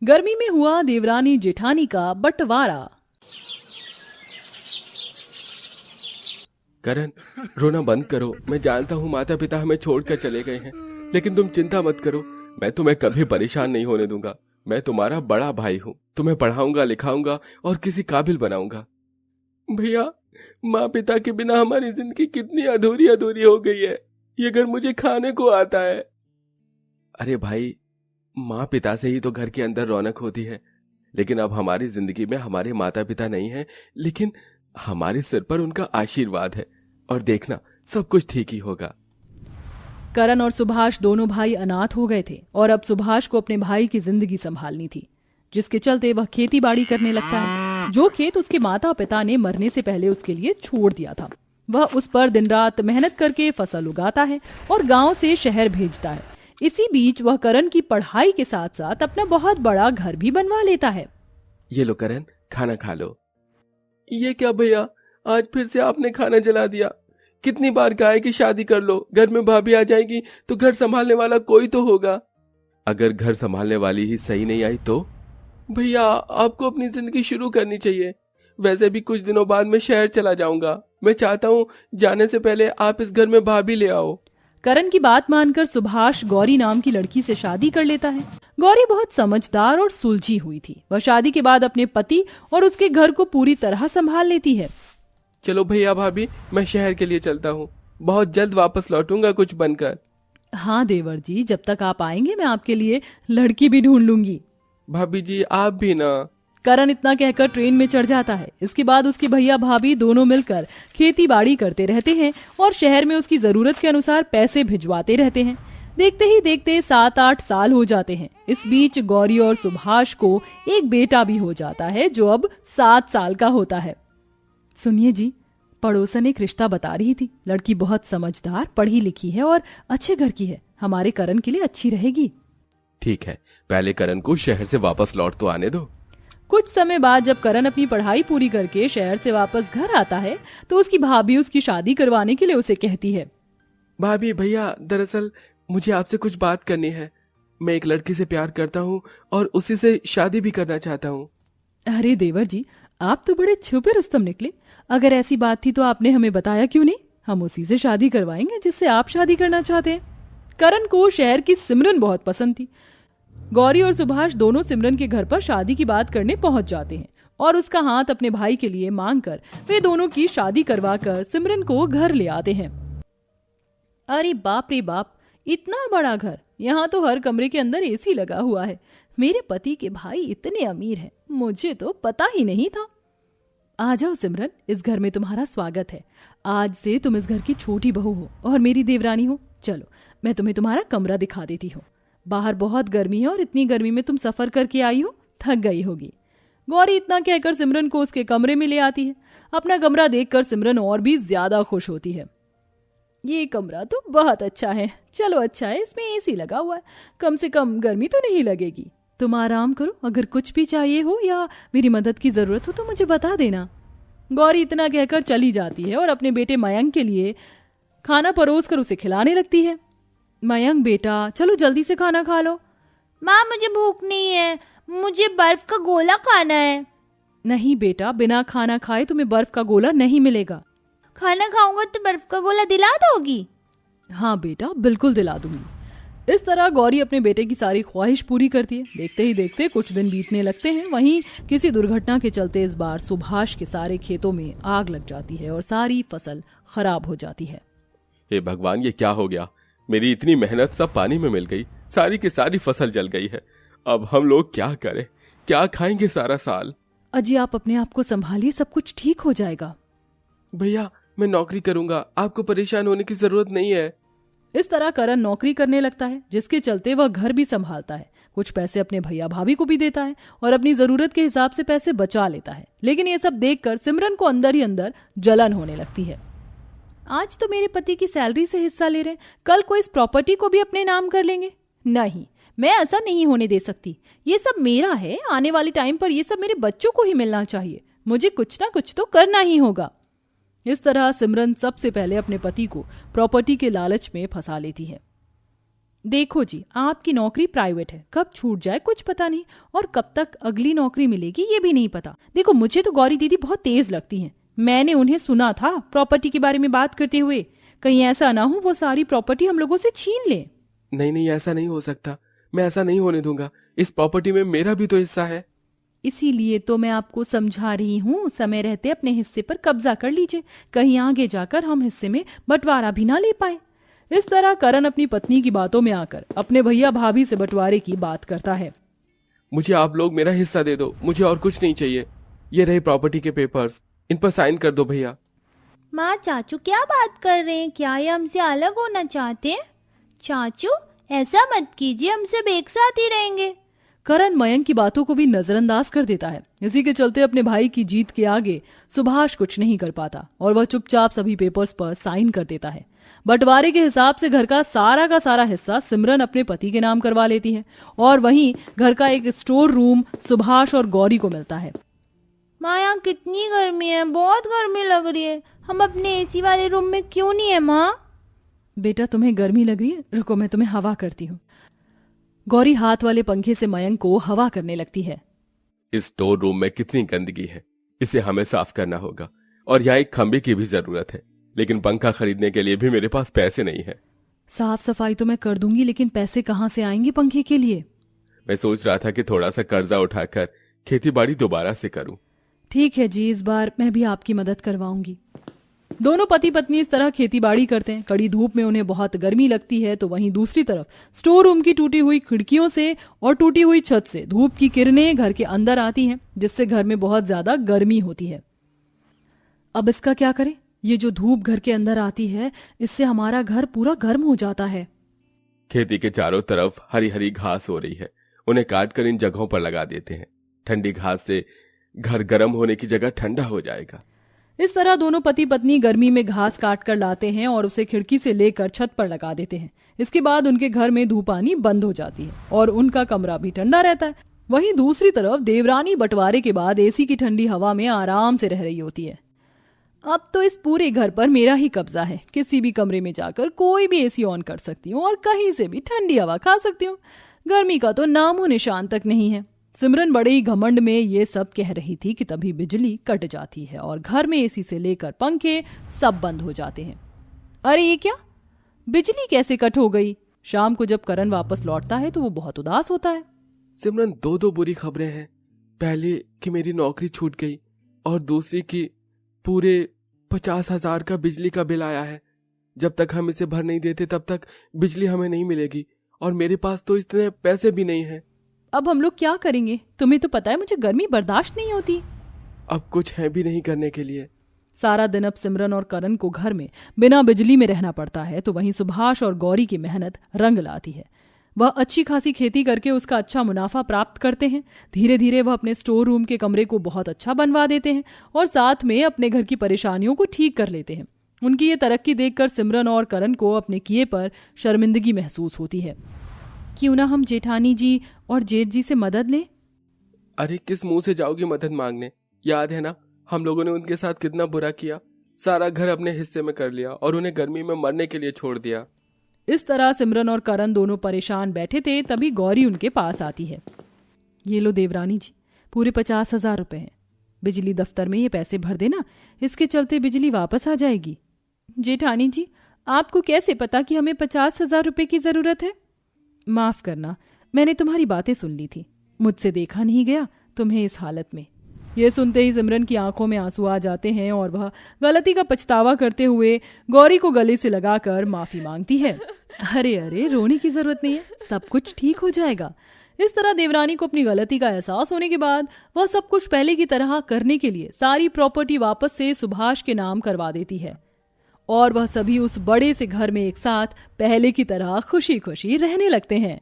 गर्मी में हुआ देवरानी जेठानी का बंटवारा। करण, रोना बंद करो। मैं जानता हूँ माता पिता हमें छोड़कर चले गए हैं, लेकिन तुम चिंता मत करो। मैं तुम्हें कभी परेशान नहीं होने दूंगा। मैं तुम्हारा बड़ा भाई हूँ। तुम्हें पढ़ाऊंगा, लिखाऊंगा और किसी काबिल बनाऊंगा। भैया, माँ पिता के बिना हमारी जिंदगी कितनी अधूरी अधूरी हो गई है। ये घर मुझे खाने को आता है। अरे भाई, माँ पिता से ही तो घर के अंदर रौनक होती है। लेकिन अब हमारी जिंदगी में हमारे माता पिता नहीं है, लेकिन हमारे सिर पर उनका आशीर्वाद है। और देखना, सब कुछ ठीक ही होगा। करण और सुभाष दोनों भाई अनाथ हो गए थे और अब सुभाष को अपने भाई की जिंदगी संभालनी थी, जिसके चलते वह खेती बाड़ी करने लगता है। जो खेत उसके माता पिता ने मरने से पहले उसके लिए छोड़ दिया था, वह उस पर दिन रात मेहनत करके फसल उगाता है और गांव से शहर भेजता है। इसी बीच वह करण की पढ़ाई के साथ साथ अपना बहुत बड़ा घर भी बनवा लेता है। ये लो करण, खाना खा लो। ये क्या भैया, आज फिर से आपने खाना जला दिया। कितनी बार कहा है कि शादी कर लो, घर में भाभी आ जाएगी तो घर संभालने वाला कोई तो होगा। अगर घर संभालने वाली ही सही नहीं आई तो? भैया, आपको अपनी जिंदगी शुरू करनी चाहिए। वैसे भी कुछ दिनों बाद मैं शहर चला जाऊंगा। मैं चाहता हूँ जाने से पहले आप इस घर में भाभी ले आओ। करण की बात मानकर सुभाष गौरी नाम की लड़की से शादी कर लेता है। गौरी बहुत समझदार और सुलझी हुई थी। वह शादी के बाद अपने पति और उसके घर को पूरी तरह संभाल लेती है। चलो भैया भाभी, मैं शहर के लिए चलता हूँ। बहुत जल्द वापस लौटूंगा कुछ बनकर। हाँ देवर जी, जब तक आप आएंगे मैं आपके लिए लड़की भी ढूंढ लूंगी। भाभी जी, आप भी ना। करण इतना कहकर ट्रेन में चढ़ जाता है। इसके बाद उसके भैया भाभी दोनों मिलकर खेती बाड़ी करते रहते हैं और शहर में उसकी जरूरत के अनुसार पैसे भिजवाते रहते हैं। देखते ही देखते 7-8 साल हो जाते हैं। इस बीच गौरी और सुभाष को एक बेटा भी हो जाता है, जो अब 7 साल का होता है। सुनिए जी, पड़ोसन एक रिश्ता बता रही थी। लड़की बहुत समझदार, पढ़ी लिखी है और अच्छे घर की है। हमारे करण के लिए अच्छी रहेगी। ठीक है, पहले करण को शहर से वापस लौट तो आने दो। कुछ समय बाद जब करण अपनी पढ़ाई पूरी करके शहर से वापस घर आता है तो उसकी भाभी उसकी शादी करवाने के लिए उसे कहती है। भाभी भैया, दरअसल मुझे आपसे कुछ बात करनी है। मैं एक लड़की से प्यार करता हूँ और उसी से शादी भी करना चाहता हूँ। अरे देवर जी, आप तो बड़े छुपे रुस्तम निकले। अगर ऐसी बात थी तो आपने हमें बताया क्यों नहीं? हम उसी से शादी करवाएंगे जिससे आप शादी करना चाहते हैं। करण को शहर की सिमरन बहुत पसंद थी। गौरी और सुभाष दोनों सिमरन के घर पर शादी की बात करने पहुंच जाते हैं और उसका हाथ अपने भाई के लिए मांगकर वे दोनों की शादी करवाकर सिमरन को घर ले आते हैं। अरे बाप रे बाप, इतना बड़ा घर! यहाँ तो हर कमरे के अंदर एसी लगा हुआ है। मेरे पति के भाई इतने अमीर हैं, मुझे तो पता ही नहीं था। आ जाओ सिमरन, इस घर में तुम्हारा स्वागत है। आज से तुम इस घर की छोटी बहू हो और मेरी देवरानी हो। चलो, मैं तुम्हें तुम्हारा कमरा दिखा देती हूँ। बाहर बहुत गर्मी है और इतनी गर्मी में तुम सफर करके आई हो, थक गई होगी। गौरी इतना कहकर सिमरन को उसके कमरे में ले आती है। अपना कमरा देखकर सिमरन और भी ज्यादा खुश होती है। ये कमरा तो बहुत अच्छा है। चलो अच्छा है, इसमें एसी लगा हुआ है, कम से कम गर्मी तो नहीं लगेगी। तुम आराम करो, अगर कुछ भी चाहिए हो या मेरी मदद की जरूरत हो तो मुझे बता देना। गौरी इतना कहकर चली जाती है और अपने बेटे मयंक के लिए खाना परोस कर उसे खिलाने लगती है। मयंक बेटा, चलो जल्दी से खाना खा लो। माँ, मुझे भूख नहीं है, मुझे बर्फ का गोला खाना है। नहीं बेटा, बिना खाना खाए तुम्हें बर्फ का गोला नहीं मिलेगा। खाना खाऊंगा तो बर्फ का गोला दिला दोगी? हाँ बेटा, बिल्कुल दिला दूंगी। इस तरह गौरी अपने बेटे की सारी ख्वाहिश पूरी करती है। देखते ही देखते कुछ दिन बीतने लगते हैं। वहीं किसी दुर्घटना के चलते इस बार सुभाष के सारे खेतों में आग लग जाती है और सारी फसल खराब हो जाती है। हे भगवान, ये क्या हो गया? मेरी इतनी मेहनत सब पानी में मिल गई। सारी की सारी फसल जल गई है। अब हम लोग क्या करें? क्या खाएंगे सारा साल? अजी, आप अपने आप को संभालिए, सब कुछ ठीक हो जाएगा। भैया, मैं नौकरी करूंगा, आपको परेशान होने की जरूरत नहीं है। इस तरह करण नौकरी करने लगता है, जिसके चलते वह घर भी संभालता है। कुछ पैसे अपने भैया भाभी को भी देता है और अपनी जरूरत के हिसाब से पैसे बचा लेता है। लेकिन ये सब देखकर सिमरन को अंदर ही अंदर जलन होने लगती है। आज तो मेरे पति की सैलरी से हिस्सा ले रहे हैं, कल को इस प्रॉपर्टी को भी अपने नाम कर लेंगे। नहीं, मैं ऐसा नहीं होने दे सकती। ये सब मेरा है, आने वाले टाइम पर ये सब मेरे बच्चों को ही मिलना चाहिए। मुझे कुछ ना कुछ तो करना ही होगा। इस तरह सिमरन सबसे पहले अपने पति को प्रॉपर्टी के लालच में फंसा लेती है। देखो जी, आपकी नौकरी प्राइवेट है, कब छूट जाए कुछ पता नहीं, और कब तक अगली नौकरी मिलेगी ये भी नहीं पता। देखो, मुझे तो गौरी दीदी बहुत तेज लगती हैं। मैंने उन्हें सुना था प्रॉपर्टी के बारे में बात करते हुए। कहीं ऐसा ना हो वो सारी प्रॉपर्टी हम लोगों से छीन ले। नहीं, ऐसा नहीं हो सकता। मैं ऐसा नहीं होने दूंगा। इस प्रॉपर्टी में मेरा भी तो हिस्सा है। इसीलिए तो मैं आपको समझा रही हूँ, समय रहते अपने हिस्से पर कब्जा कर लीजिए, कहीं आगे जाकर हम हिस्से में बंटवारा भी ना ले पाए। इस तरह करण अपनी पत्नी की बातों में आकर अपने भैया भाभी से बंटवारे की बात करता है। मुझे आप लोग मेरा हिस्सा दे दो, मुझे और कुछ नहीं चाहिए। ये रहे प्रॉपर्टी के पेपर्स, इन पर साइन कर दो भैया। माँ, चाचू क्या बात कर रहे हैं? क्या ये हमसे अलग होना चाहते हैं? चाचू, ऐसा मत कीजिए, हम सब एक साथ ही रहेंगे। करण मयंक की बातों को भी नजरअंदाज कर देता है। इसी के चलते अपने भाई की जीत के आगे सुभाष कुछ नहीं कर पाता और वह चुपचाप सभी पेपर्स पर साइन कर देता है। बंटवारे के हिसाब से घर का सारा हिस्सा सिमरन अपने पति के नाम करवा लेती है और वहीं घर का एक स्टोर रूम सुभाष और गौरी को मिलता है। माँ, यहाँ कितनी गर्मी है, बहुत गर्मी लग रही है। हम अपने एसी वाले रूम में क्यों नहीं है माँ? बेटा, तुम्हें गर्मी लग रही है? रुको, मैं तुम्हें हवा करती हूँ। गौरी हाथ वाले पंखे से मयंक को हवा करने लगती है। इस स्टोर रूम में कितनी गंदगी है, इसे हमें साफ करना होगा। और यहाँ एक खंबे की भी जरूरत है, लेकिन पंखा खरीदने के लिए भी मेरे पास पैसे नहीं है। साफ सफाई तो मैं कर दूंगी, लेकिन पैसे कहाँ से आएंगे पंखे के लिए? मैं सोच रहा था कि थोड़ा सा कर्जा उठाकर खेती बाड़ी दोबारा से करूं। ठीक है जी, इस बार मैं भी आपकी मदद करवाऊंगी। दोनों पति पत्नी इस तरह खेती बाड़ी करते हैं। कड़ी धूप में उन्हें बहुत गर्मी लगती है, तो वहीं दूसरी तरफ स्टोर रूम की टूटी हुई खिड़कियों से और टूटी हुई छत से धूप की किरणें घर के अंदर आती हैं, जिससे घर में बहुत ज्यादा गर्मी होती है। अब इसका क्या करें? ये जो धूप घर के अंदर आती है, इससे हमारा घर पूरा गर्म हो जाता है। खेती के चारों तरफ हरी हरी घास हो रही है, उन्हें काट कर इन जगहों पर लगा देते हैं। ठंडी घास से घर गर्म होने की जगह ठंडा हो जाएगा। इस तरह दोनों पति पत्नी गर्मी में घास काट कर लाते हैं और उसे खिड़की से लेकर छत पर लगा देते हैं। इसके बाद उनके घर में धूप आनी बंद हो जाती है और उनका कमरा भी ठंडा रहता है। वहीं दूसरी तरफ देवरानी बंटवारे के बाद एसी की ठंडी हवा में आराम से रह रही होती है। अब तो इस पूरे घर पर मेरा ही कब्जा है। किसी भी कमरे में जाकर कोई भी एसी ऑन कर सकती हूँ और कहीं से भी ठंडी हवा खा सकती हूँ। गर्मी का तो नामो निशान तक नहीं है। सिमरन बड़े ही घमंड में ये सब कह रही थी कि तभी बिजली कट जाती है और घर में एसी से लेकर पंखे सब बंद हो जाते हैं। अरे ये क्या, बिजली कैसे कट हो गई? शाम को जब करण वापस लौटता है तो वो बहुत उदास होता है। सिमरन, दो बुरी खबरें हैं। पहली कि मेरी नौकरी छूट गई और दूसरी कि पूरे 50,000 का बिजली का बिल आया है। जब तक हम इसे भर नहीं देते तब तक बिजली हमें नहीं मिलेगी और मेरे पास तो इतने पैसे भी नहीं हैं। अब हम लोग क्या करेंगे? तुम्हें तो पता है मुझे गर्मी बर्दाश्त नहीं होती। अब कुछ है भी नहीं करने के लिए। सारा दिन अब सिमरन और करण को घर में बिना बिजली में रहना पड़ता है, तो वहीं सुभाष और गौरी की मेहनत रंग लाती है। वह अच्छी खासी खेती करके उसका अच्छा मुनाफा प्राप्त करते हैं। धीरे धीरे वह अपने स्टोर रूम के कमरे को बहुत अच्छा बनवा देते हैं और साथ में अपने घर की परेशानियों को ठीक कर लेते हैं। उनकी ये तरक्की देखकर सिमरन और करण को अपने किए पर शर्मिंदगी महसूस होती है। क्यों ना हम जेठानी जी और जेठ जी से मदद लें? अरे किस मुंह से जाओगी मदद मांगने? याद है ना, हम लोगों ने उनके साथ कितना बुरा किया। सारा घर अपने हिस्से में कर लिया और उन्हें गर्मी में मरने के लिए छोड़ दिया। इस तरह सिमरन और करण दोनों परेशान बैठे थे, तभी गौरी उनके पास आती है। ये लो देवरानी जी, पूरे 50,000 रुपए हैं। बिजली दफ्तर में ये पैसे भर देना, इसके चलते बिजली वापस आ जाएगी। जेठानी जी, आपको कैसे पता कि हमें 50,000 रुपए की जरूरत है? माफ करना, मैंने तुम्हारी बातें सुन ली थी, मुझसे देखा नहीं गया तुम्हें इस हालत में। ये सुनते ही सिमरन की आंखों में आंसू आ जाते हैं और वह गलती का पछतावा करते हुए गौरी को गले से लगाकर माफी मांगती है। अरे रोने की जरूरत नहीं है, सब कुछ ठीक हो जाएगा। इस तरह देवरानी को अपनी गलती का एहसास होने के बाद वह सब कुछ पहले की तरह करने के लिए सारी प्रॉपर्टी वापस से सुभाष के नाम करवा देती है और वह सभी उस बड़े से घर में एक साथ पहले की तरह खुशी खुशी रहने लगते हैं।